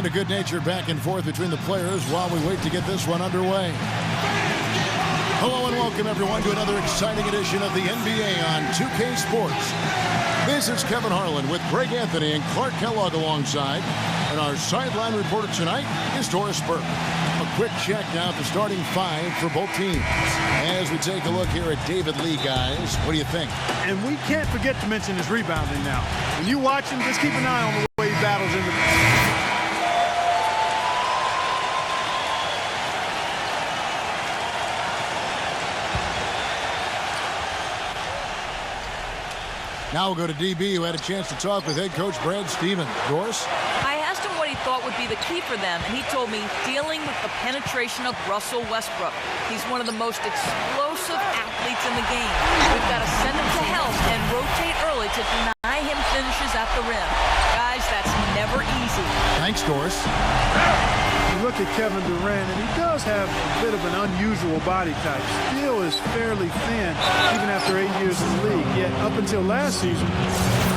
And a good-natured back and forth between the players while we wait to get this one underway. Hello and welcome, everyone, to another exciting edition of the NBA on 2K Sports. This is Kevin Harlan with Greg Anthony and Clark Kellogg alongside. And our sideline reporter tonight is Doris Burke. A quick check now at the starting five for both teams. As we take a look here at David Lee, guys, what do you think? And we can't forget to mention his rebounding now. When you watch him, just keep an eye on the way he battles in the... Now we'll go to DB, who had a chance to talk with head coach Brad Stevens. Doris? I asked him what he thought would be the key for them, and he told me dealing with the penetration of Russell Westbrook. He's one of the most explosive athletes in the game. We've got to send him to help and rotate early to deny him finishes at the rim. Guys, that's never easy. Thanks, Doris. You look at Kevin Durant, and he does have a bit of an unusual body type. Still is fairly thin, even after 8 years in the league. Yet up until last season,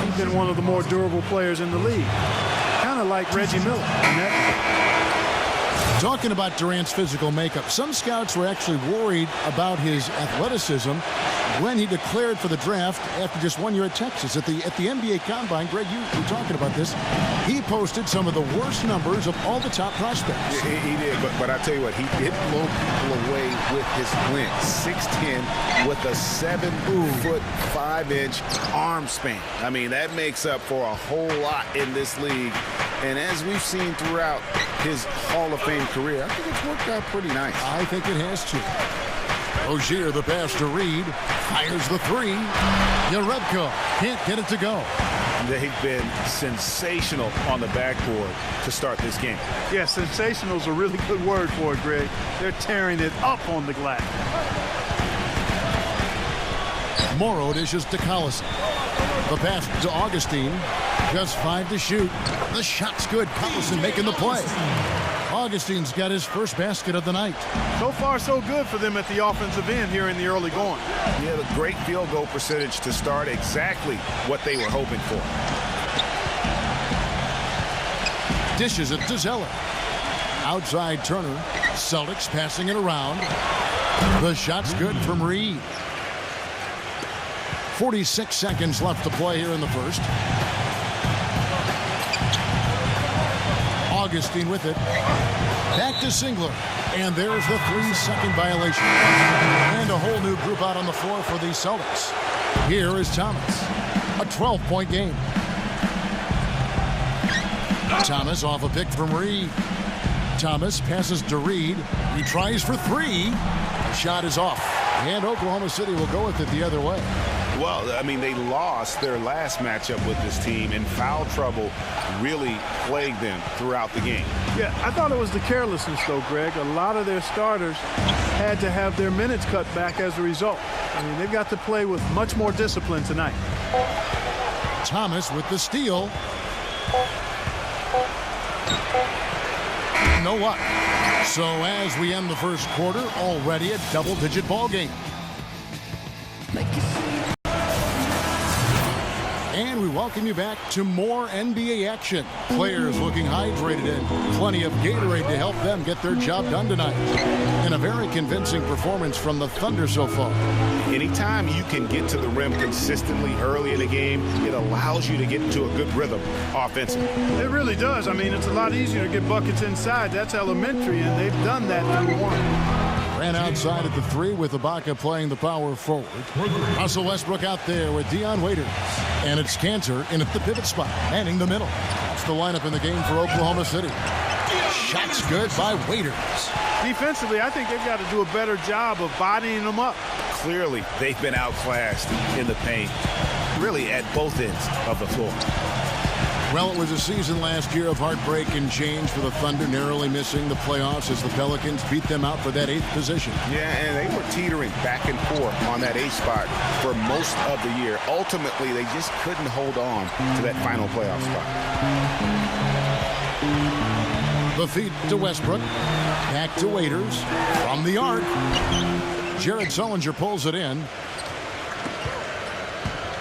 he's been one of the more durable players in the league. Kind of like Reggie Miller. Talking about Durant's physical makeup, some scouts were actually worried about his athleticism when he declared for the draft after just 1 year at Texas. At the NBA Combine, Greg, you were talking about this. He posted some of the worst numbers of all the top prospects. He did, but I tell you what, he did blow people away with his length. 6'10", with a 7'5" arm span. I mean, that makes up for a whole lot in this league. And as we've seen throughout his Hall of Fame career, I think it's worked out pretty nice. I think it has to. Rozier, the pass to Reed, fires the three. Yaredko can't get it to go. They've been sensational on the backboard to start this game. Yeah, sensational is a really good word for it, Greg. They're tearing it up on the glass. Morrow dishes to Collison. The pass to Augustine. Just 5 to shoot. The shot's good. Collison making the play. Augustine's got his first basket of the night. So far, so good for them at the offensive end here in the early going. Yeah, the great field goal percentage to start, exactly what they were hoping for. Dishes it to Zeller. Outside Turner. Celtics passing it around. The shot's good from Reed. 46 seconds left to play here in the first. Augustine with it. Back to Singler. And there's the 3-second violation. And a whole new group out on the floor for the Celtics. Here is Thomas. A 12-point game. Thomas off a pick from Reed. Thomas passes to Reed. He tries for three. Shot is off. And Oklahoma City will go with it the other way. Well, I mean, they lost their last matchup with this team, and foul trouble really plagued them throughout the game. Yeah, I thought it was the carelessness, though, Greg. A lot of their starters had to have their minutes cut back as a result. I mean, they've got to play with much more discipline tonight. Thomas with the steal. No luck. So as we end the first quarter, already a double-digit ball game. And we welcome you back to more NBA action. Players looking hydrated and plenty of Gatorade to help them get their job done tonight. And a very convincing performance from the Thunder so far. Anytime you can get to the rim consistently early in the game, it allows you to get into a good rhythm offensively. It really does. I mean, it's a lot easier to get buckets inside. That's elementary, and they've done that through one. Ran outside at the three with Ibaka playing the power forward. Russell Westbrook out there with Dion Waiters. And it's Cantor in at the pivot spot, manning the middle. That's the lineup in the game for Oklahoma City. Shots good by Waiters. Defensively, I think they've got to do a better job of bodying them up. Clearly, they've been outclassed in the paint, really at both ends of the floor. Well, it was a season last year of heartbreak and change for the Thunder, narrowly missing the playoffs as the Pelicans beat them out for that 8th position. Yeah, and they were teetering back and forth on that 8th spot for most of the year. Ultimately, they just couldn't hold on to that final playoff spot. The feed to Westbrook. Back to Waiters. From the arc. Jared Sullinger pulls it in.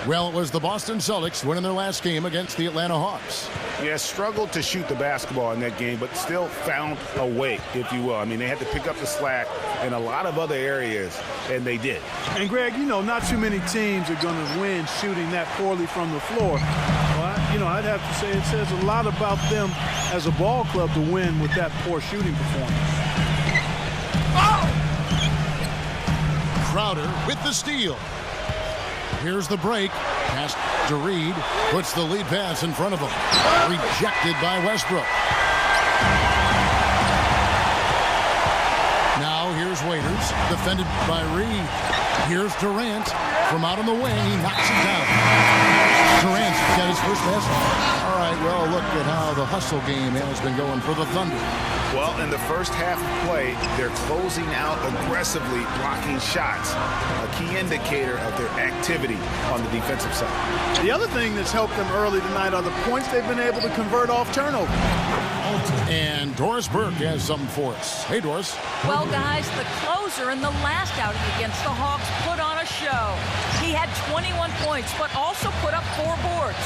Well, it was the Boston Celtics winning their last game against the Atlanta Hawks. Yeah, struggled to shoot the basketball in that game, but still found a way, if you will. I mean, they had to pick up the slack in a lot of other areas, and they did. And, Greg, you know, not too many teams are going to win shooting that poorly from the floor. Well, I'd have to say it says a lot about them as a ball club to win with that poor shooting performance. Crowder with the steal. Here's the break. Pass to Reed. Puts the lead pass in front of him. Rejected by Westbrook. Now here's Waiters. Defended by Reed. Here's Durant. From out on the wing, he knocks it down. Durant's got his first basket. All right, well, look at how the hustle game has been going for the Thunder. Well, in the first half of play, they're closing out aggressively, blocking shots, a key indicator of their activity on the defensive side. The other thing that's helped them early tonight are the points they've been able to convert off turnover. And Doris Burke has something for us. Hey, Doris. Well, guys, the closer in the last outing against the Hawks put on a show. He had 21 points, but also put up 4 boards.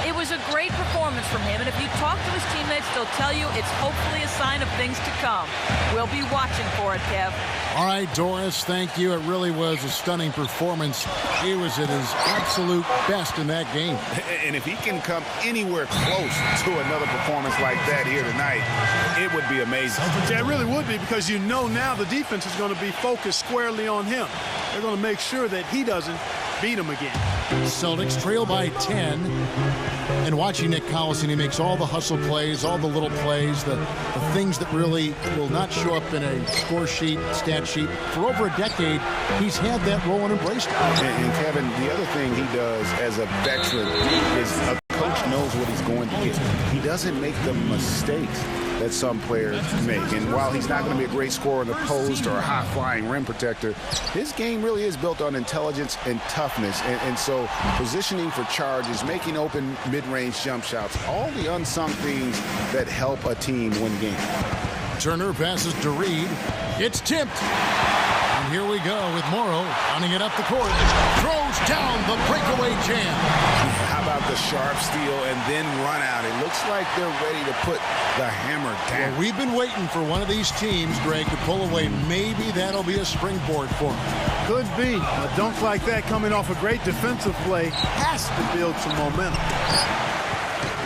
It was a great performance from him, and if you talk to his teammates, they'll tell you it's hopefully a sign of things to come. We'll be watching for it, Kev. All right, Doris, thank you. It really was a stunning performance. He was at his absolute best in that game. And if he can come anywhere close to another performance like that here tonight, it would be amazing. Yeah, it really would be, because you know now the defense is going to be focused squarely on him. They're going to make sure that he doesn't beat him again. Celtics trail by 10. And watching Nick Collison, he makes all the hustle plays, all the little plays, the things that really will not show up in a score sheet, stat sheet. For over a decade, he's had that role and embraced it. And Kevin, the other thing he does as a veteran is a coach knows what he's going to get. He doesn't make the mistakes that some players make. And while he's not going to be a great scorer in the post or a high-flying rim protector, his game really is built on intelligence and toughness. And so positioning for charges, making open mid-range jump shots, all the unsung things that help a team win games. Turner passes to Reed. It's tipped. And here we go with Morrow running it up the court. Throws down the breakaway jam. How about the sharp steal and then run out? It looks like they're ready to put the hammer down. Well, we've been waiting for one of these teams, Greg, to pull away. Maybe that'll be a springboard for them. Could be. A dunk like that coming off a great defensive play has to build some momentum.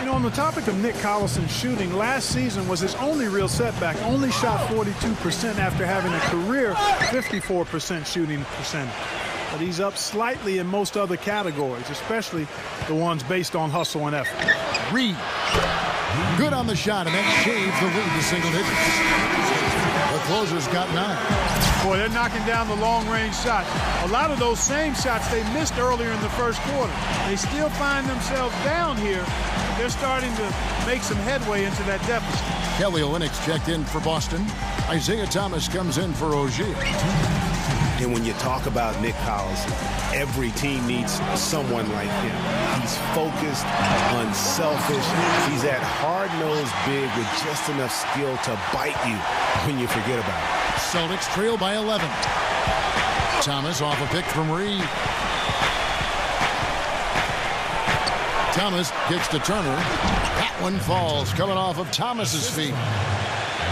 You know, on the topic of Nick Collison's shooting, last season was his only real setback. Only shot 42% after having a career 54% shooting percentage. But he's up slightly in most other categories, especially the ones based on hustle and effort. Reed. Good on the shot, and that shaves the lead to single digits. The closer's got 9. Boy, they're knocking down the long-range shots. A lot of those same shots they missed earlier in the first quarter. They still find themselves down here. They're starting to make some headway into that deficit. Kelly Olynyk's checked in for Boston. Isaiah Thomas comes in for Ogier. And when you talk about Nick Collison, every team needs someone like him. He's focused, unselfish. He's that hard-nosed big with just enough skill to bite you when you forget about it. Celtics trail by 11. Thomas off a pick from Reed. Thomas kicks to Turner. That one falls, coming off of Thomas's feet.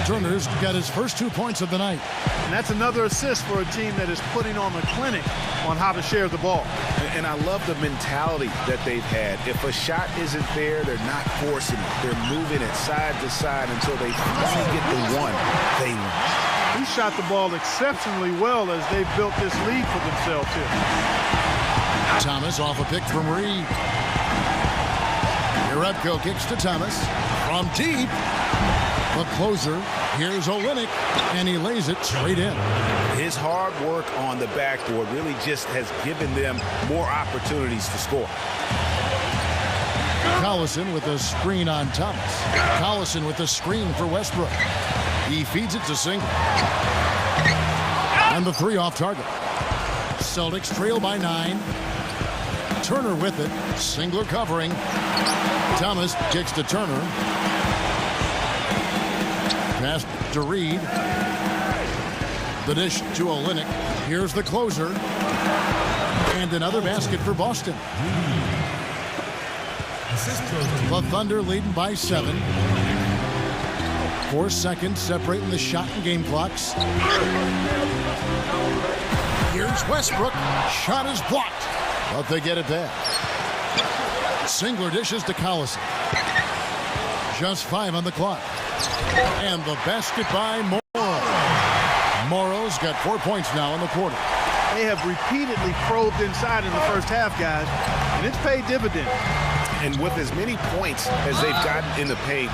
Turner's got his first 2 points of the night. And that's another assist for a team that is putting on a clinic on how to share the ball. And I love the mentality that they've had. If a shot isn't there, they're not forcing it. They're moving it side to side until they finally get the one they want. He shot the ball exceptionally well as they've built this lead for themselves here. Thomas off a pick from Reed. Jerebko kicks to Thomas. From deep. The closer, here's Olynyk, and he lays it straight in. His hard work on the backboard really just has given them more opportunities to score. Collison with a screen on Thomas. Collison with a screen for Westbrook. He feeds it to Single. And the 3 off target. Celtics trail by 9. Turner with it. Singler covering. Thomas kicks to Turner. Pass to Reed. The dish to Olynyk. Here's the closer. And another basket for Boston. The Thunder leading by 7. 4 seconds separating the shot and game clocks. Here's Westbrook. Shot is blocked, but they get it back. Singler dishes to Collison. Just 5 on the clock. And the basket by Morrow. Morrow's got 4 points now in the quarter. They have repeatedly probed inside in the first half, guys, and it's paid dividends. And with as many points as they've gotten in the paint,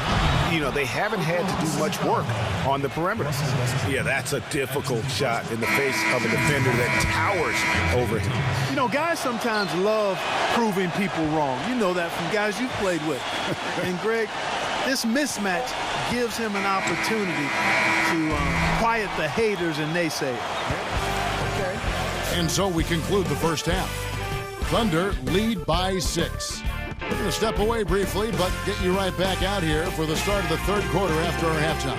you know, they haven't had to do much work on the perimeter. Yeah, that's a difficult shot in the face of a defender that towers over him. You know, guys sometimes love proving people wrong. You know that from guys you've played with. And, Greg, this mismatch gives him an opportunity to quiet the haters and naysayers. And so we conclude the first half. Thunder lead by 6. We're going to step away briefly, but get you right back out here for the start of the third quarter after our halftime.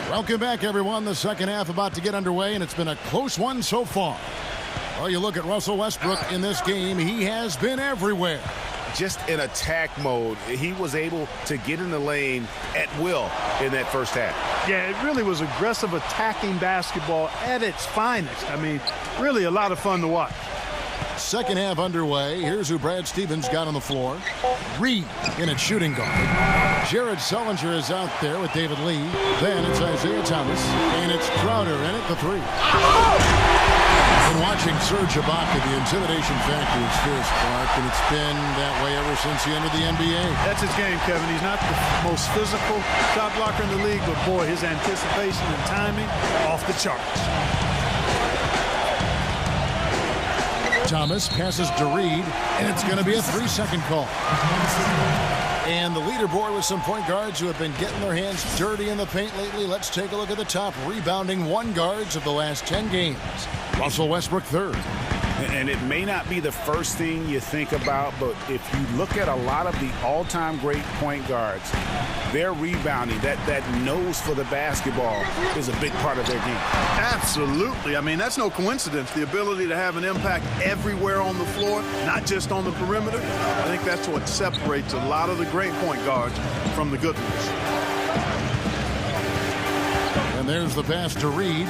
Welcome back, everyone. The second half about to get underway, and it's been a close one so far. Well, you look at Russell Westbrook in this game, he has been everywhere. Just in attack mode, he was able to get in the lane at will in that first half. Yeah, it really was aggressive attacking basketball at its finest. I mean, really a lot of fun to watch. Second half underway. Here's who Brad Stevens got on the floor. Reed in at shooting guard. Jared Sullinger is out there with David Lee. Then it's Isaiah Thomas. And it's Crowder in at the 3. Been watching Serge Ibaka, the intimidation factor is fierce, Clark, and it's been that way ever since he entered the NBA. That's his game, Kevin. He's not the most physical shot blocker in the league, but boy, his anticipation and timing off the charts. Thomas passes to Reed, and it's going to be a 3-second call. And the leaderboard with some point guards who have been getting their hands dirty in the paint lately. Let's take a look at the top rebounding one guards of the last 10 games. Russell Westbrook third. And it may not be the first thing you think about, but if you look at a lot of the all-time great point guards, their rebounding, that nose for the basketball is a big part of their game. Absolutely. I mean, that's no coincidence. The ability to have an impact everywhere on the floor, not just on the perimeter. I think that's what separates a lot of the great point guards from the good ones. And there's the pass to Reed.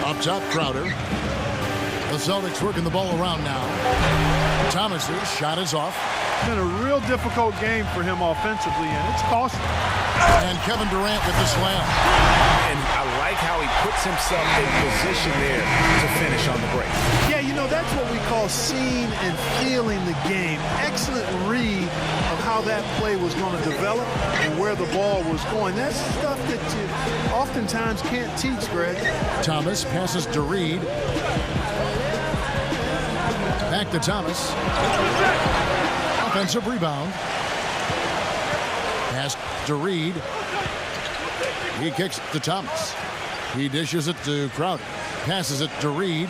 Up top, Crowder. The Celtics working the ball around now. Thomas's shot is off. It's been a real difficult game for him offensively, and it's costly. And Kevin Durant with the slam. And I like how he puts himself in position there to finish on the break. Yeah, you know, that's what we call seeing and feeling the game. Excellent read of how that play was going to develop and where the ball was going. That's stuff that you oftentimes can't teach, Greg. Thomas passes to Reed. Back to Thomas. Offensive rebound. Pass to Reed. He kicks to Thomas. He dishes it to Crowder. Passes it to Reed.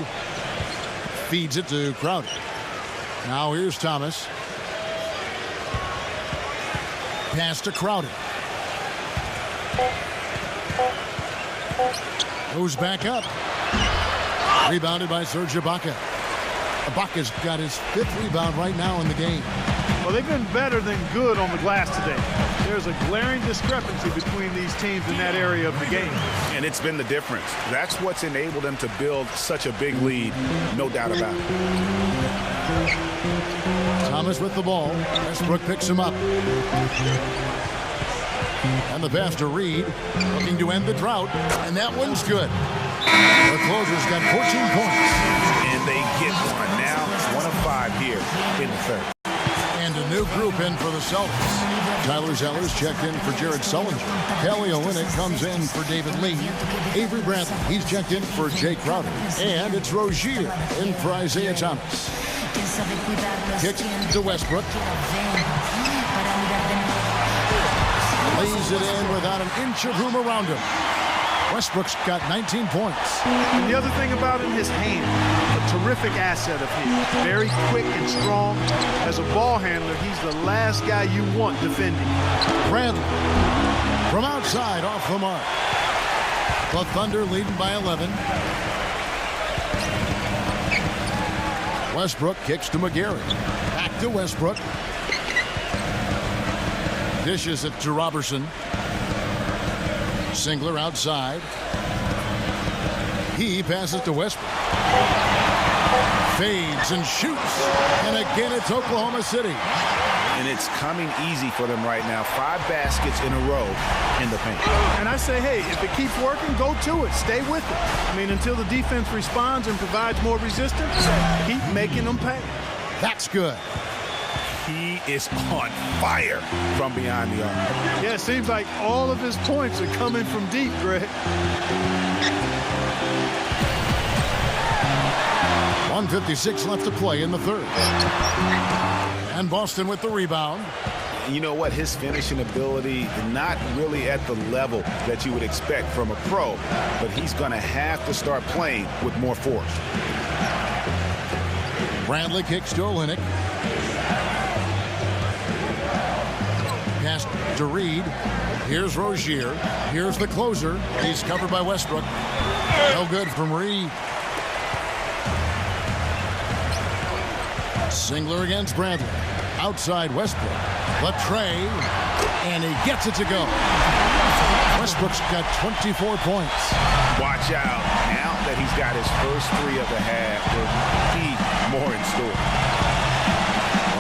Feeds it to Crowder. Now here's Thomas. Pass to Crowder. Goes back up. Rebounded by Serge Ibaka. Ibaka's got his 5th rebound right now in the game. Well, they've been better than good on the glass today. There's a glaring discrepancy between these teams in that area of the game. And it's been the difference. That's what's enabled them to build such a big lead, no doubt about it. Thomas with the ball. Westbrook picks him up. And the pass to Reed, looking to end the drought. And that one's good. The closer's got 14 points. And they get one now. 1 of 5 here in the third. And a new group in for the Celtics. Tyler Zeller's checked in for Jared Sullinger. Kelly Olynyk comes in for David Lee. Avery Bradley, he's checked in for Jay Crowder. And it's Rozier in for Isaiah Thomas. Kicks to Westbrook. Lays it in without an inch of room around him. Westbrook's got 19 points. And the other thing about him, his hand, a terrific asset of his. Very quick and strong. As a ball handler, he's the last guy you want defending. Bradley from outside off the mark. The Thunder leading by 11. Westbrook kicks to McGarry. Back to Westbrook. Dishes it to Robertson. Singler outside. He passes to Westbrook. Fades and shoots. And again, it's Oklahoma City. And it's coming easy for them right now. 5 baskets in a row in the paint. And I say, hey, if it keeps working, go to it. Stay with it. I mean, until the defense responds and provides more resistance, keep making them pay. That's good. He is on fire from beyond the arc. Yeah, it seems like all of his points are coming from deep, Greg. 1:56 left to play in the third. And Boston with the rebound. You know what? His finishing ability, not really at the level that you would expect from a pro, but he's going to have to start playing with more force. Bradley kicks to Olynyk. Pass to Reed. Here's Rozier. Here's the closer. He's covered by Westbrook. No good from Reed. Singler against Bradley. Outside Westbrook. Latrey. And he gets it to go. Westbrook's got 24 points. Watch out. Now that he's got his first 3 of the half, there'll be more in store.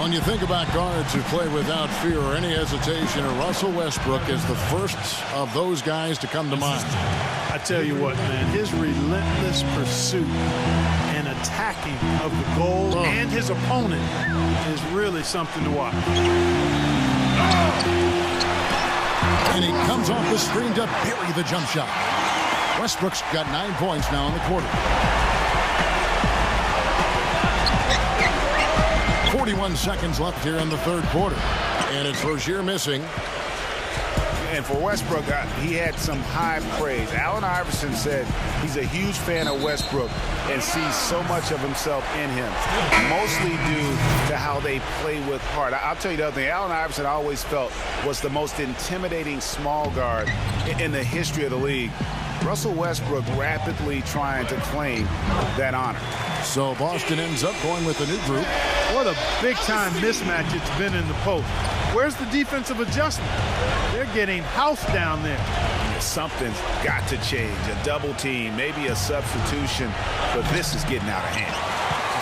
When you think about guards who play without fear or any hesitation, Russell Westbrook is the first of those guys to come to mind. I tell you what, man, his relentless pursuit and attacking of the goal and his opponent is really something to watch. And he comes off the screen to bury the jump shot. Westbrook's got 9 points now in the quarter. 41 seconds left here in the third quarter. And it's Rozier missing. And for Westbrook, he had some high praise. Allen Iverson said he's a huge fan of Westbrook and sees so much of himself in him, mostly due to how they play with heart. I'll tell you the other thing. Allen Iverson I always felt was the most intimidating small guard in the history of the league. Russell Westbrook rapidly trying to claim that honor. So Boston ends up going with a new group. What a big-time mismatch it's been in the post. Where's the defensive adjustment? They're getting housed down there. Something's got to change. A double team, maybe a substitution, but this is getting out of hand.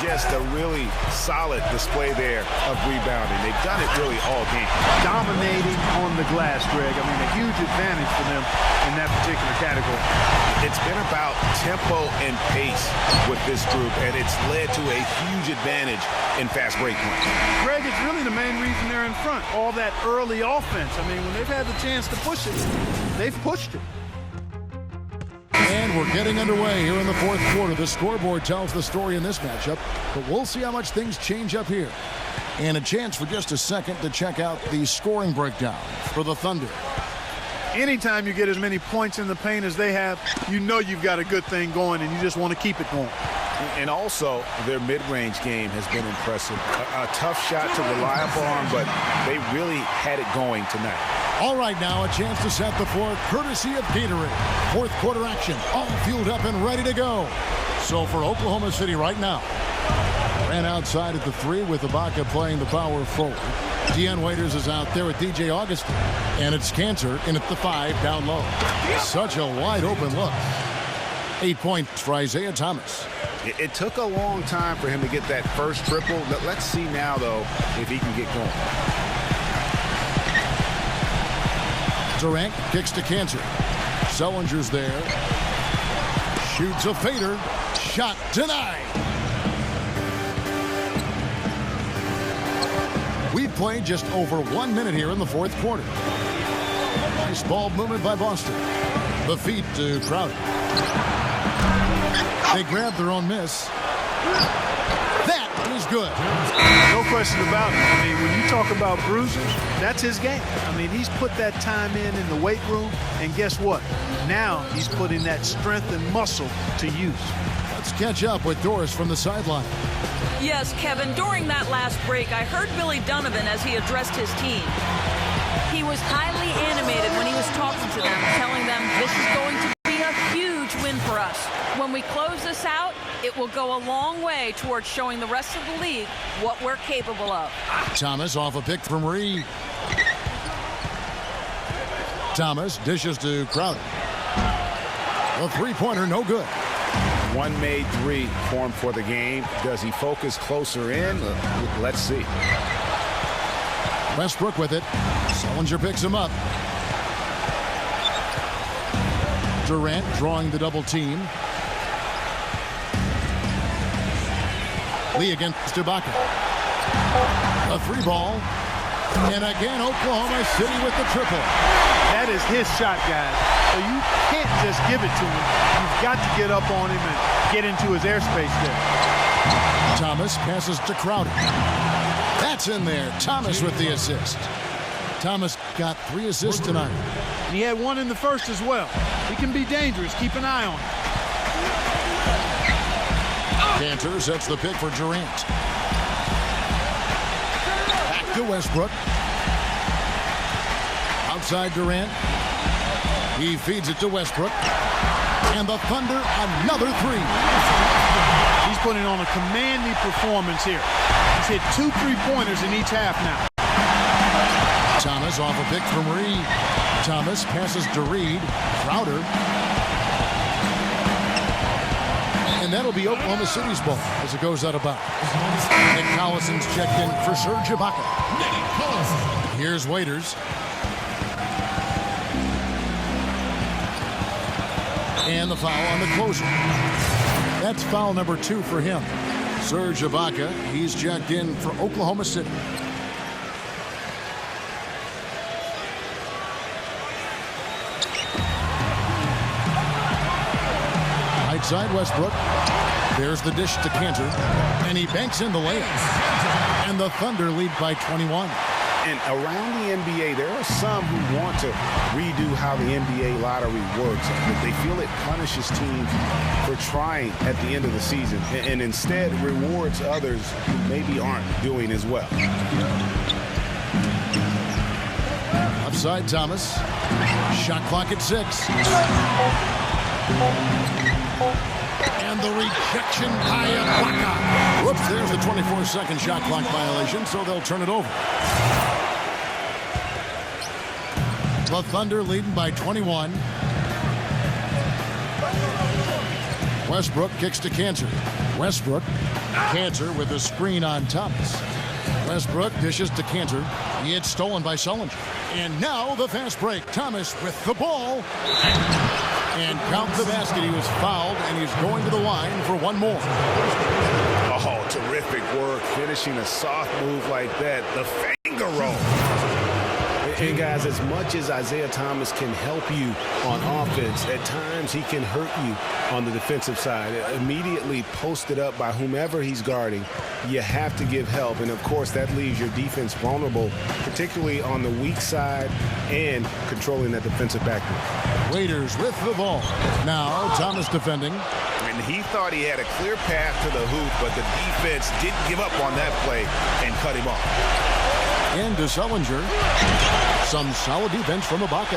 Just a really solid display there of rebounding. They've done it really all game. Dominating on the glass, Greg. I mean, a huge advantage for them in that particular category. It's been about tempo and pace with this group, and it's led to a huge advantage in fast break points. Greg, it's really the main reason they're in front. All that early offense. I mean, when they've had the chance to push it, they've pushed it. And we're getting underway here in the fourth quarter. The scoreboard tells the story in this matchup, but we'll see how much things change up here. And a chance for just a second to check out the scoring breakdown for the Thunder. Anytime you get as many points in the paint as they have, you know you've got a good thing going, and you just want to keep it going. And also, their mid-range game has been impressive. A tough shot to rely upon, but they really had it going tonight. All right, now a chance to set the floor courtesy of Gatorade. Fourth quarter action, all fueled up and ready to go. So for Oklahoma City right now, ran outside at the 3 with Ibaka playing the power forward. Deion Waiters is out there with DJ Augustin. And it's Cantor in at the 5 down low. Such a wide open look. 8 points for Isaiah Thomas. It took a long time for him to get that first triple. Let's see now, though, if he can get going. Durant kicks to Cantor. Sellinger's there. Shoots a fader. Shot denied. We've played just over 1 minute here in the fourth quarter. Nice ball movement by Boston. The feed to Crowder. They grab their own miss. That is good. No question about it. I mean, when you talk about bruisers, that's his game. I mean, he's put that time in the weight room, and guess what? Now he's putting that strength and muscle to use. Let's catch up with Doris from the sideline. Yes, Kevin, during that last break, I heard Billy Donovan as he addressed his team. He was highly animated when he was talking to them, telling them this is going to be a huge win for us. When we close this out, it will go a long way towards showing the rest of the league what we're capable of. Thomas off a pick from Reed. Thomas dishes to Crowder. A three-pointer, no good. One made three formed for the game. Does he focus closer in? Let's see. Westbrook with it. Sullinger picks him up. Durant drawing the double team. Lee against Ibaka. A three ball. And again, Oklahoma City with the triple. That is his shot, guys. So you can't just give it to him. You've got to get up on him and get into his airspace there. Thomas passes to Crowder. That's in there. Thomas with the assist. Thomas got 3 assists tonight. And he had one in the first as well. He can be dangerous. Keep an eye on him. Cantor sets the pick for Durant. Back to Westbrook. Outside Durant. He feeds it to Westbrook. And the Thunder, another three. He's putting on a commanding performance here. He's hit 2 3-pointers in each half now. Thomas off a pick from Reed. Thomas passes to Reed. Crowder. And that'll be Oklahoma City's ball as it goes out of bounds. Nick Collison's checked in for Serge Ibaka. Here's Waiters. And the foul on the closer. That's foul number 2 for him. Serge Ibaka, he's checked in for Oklahoma City. Right side Westbrook. There's the dish to Cantor. And he banks in the layup. And the Thunder lead by 21. And around the NBA, there are some who want to redo how the NBA lottery works. They feel it punishes teams for trying at the end of the season and instead rewards others who maybe aren't doing as well. Upside Thomas. Shot clock at 6. And the rejection by Ibaka. Whoops, there's the 24-second shot clock violation, so they'll turn it over. The Thunder leading by 21. Westbrook kicks to Cantor. Westbrook. Cantor with a screen on Thomas. Westbrook dishes to Cantor. He had stolen by Sullinger. And now the fast break. Thomas with the ball. And count the basket. He was fouled, and he's going to the line for one more. Oh, terrific work finishing a soft move like that. The finger roll. And guys, as much as Isaiah Thomas can help you on offense, at times he can hurt you on the defensive side. Immediately posted up by whomever he's guarding, you have to give help. And, of course, that leaves your defense vulnerable, particularly on the weak side and controlling that defensive backcourt. Waiters with the ball. Now Thomas defending. And he thought he had a clear path to the hoop, but the defense didn't give up on that play and cut him off. And to Sullinger. Some solid defense from Ibaka.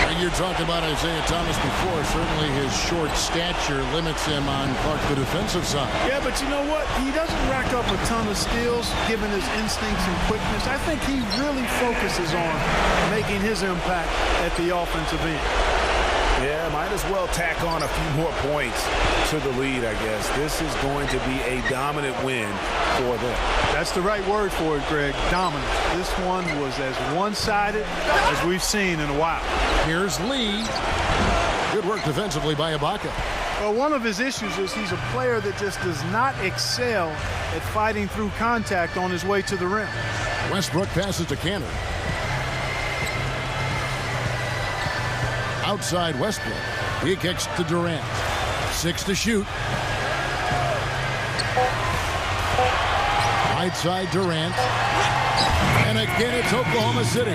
And you're talking about Isaiah Thomas before. Certainly his short stature limits him on Clark, the defensive side. Yeah, but you know what? He doesn't rack up a ton of steals, given his instincts and quickness. I think he really focuses on making his impact at the offensive end. Yeah, might as well tack on a few more points to the lead, I guess. This is going to be a dominant win for them. That's the right word for it, Greg. Dominant. This one was as one-sided as we've seen in a while. Here's Lee. Good work defensively by Ibaka. Well, one of his issues is he's a player that just does not excel at fighting through contact on his way to the rim. Westbrook passes to Cantor. Outside Westbrook. He kicks to Durant. 6 to shoot. Right side Durant. And again, it's Oklahoma City.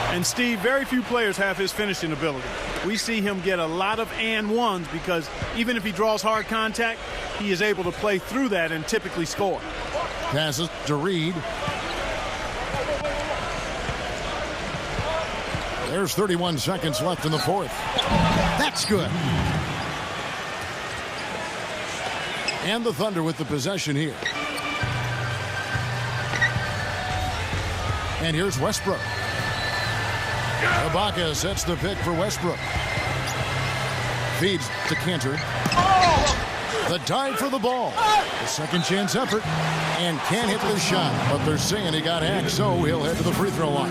And Steve, very few players have his finishing ability. We see him get a lot of and ones because even if he draws hard contact, he is able to play through that and typically score. Passes to Reed. There's 31 seconds left in the fourth. That's good. And the Thunder with the possession here. And here's Westbrook. Ibaka sets the pick for Westbrook. Feeds to Cantor. The dive for the ball. The second chance effort. And can't hit the shot. But they're saying he got hacked, so he'll head to the free throw line.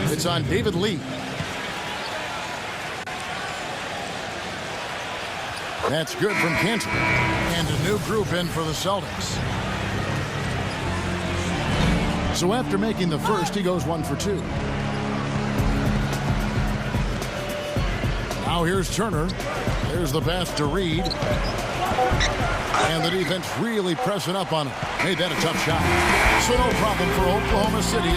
It's on David Lee. That's good from Cantor. And a new group in for the Celtics. So after making the first, he goes 1 for 2. Now here's Turner. There's the pass to Reed. And the defense really pressing up on him. Made that a tough shot. So no problem for Oklahoma City.